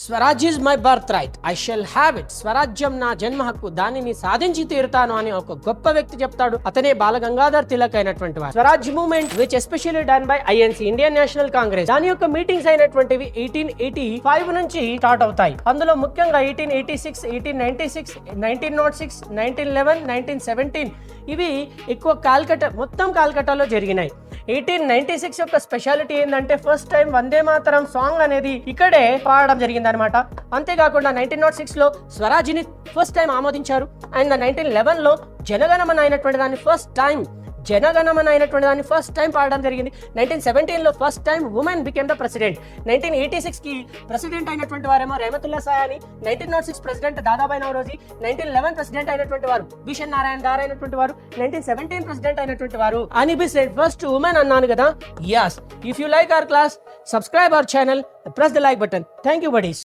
Swaraj is my birth right, I shall have it. స్వరాజ్యం నా జన్మ హక్కు, దానిని సాధించి తీరుతాను అని ఒక గొప్ప వ్యక్తి చెప్తాడు. అతనే బాల గంగాధర్ తిలక్ అయినటువంటి వారు. Swaraj movement which especially done by INC, Indian national Congress, దాని యొక్క మీటింగ్స్ అయినటువంటివి 1885 నుంచి స్టార్ట్ అవుతాయి. అందులో ముఖ్యంగా 1886, 1896, 1906, 1911, 1917 ఇవి ఎక్కువ మొత్తం కాల్కటాలో జరిగినాయి. 1896 యొక్క స్పెషాలిటీ ఏంటంటే first time Vande Mataram song అనేది ఇక్కడే పాడడం జరిగింది అనమాట. అంతేకాకుండా 1906 లో స్వరాజ్ని ఫస్ట్ టైం ఆమోదించారు. అండ్ 1911 లో జనగణమన అయినటువంటి దాన్ని ఫస్ట్ టైం పాడడం జరిగింది. 1917 లో first time women became the president. 1986 కి ప్రెసిడెంట్ అయినటువంటి వారేమో రెహమతుల్లా సాయాని, 1906 ప్రెసిడెంట్ దాదాబాయి నౌరోజీ, 1911 ప్రెసిడెంట్ అయినటువంటి వారు బిషన్ నారాయణ గారు అయినటువంటి వారు, 1917 ప్రెసిడెంట్ అయినటువంటి వారు అని బిసెంట్ ఫస్ట్ ఉమెన్ అన్నాను కదా. yes, if you like our class, subscribe our channel, press the like button. Thank you buddies.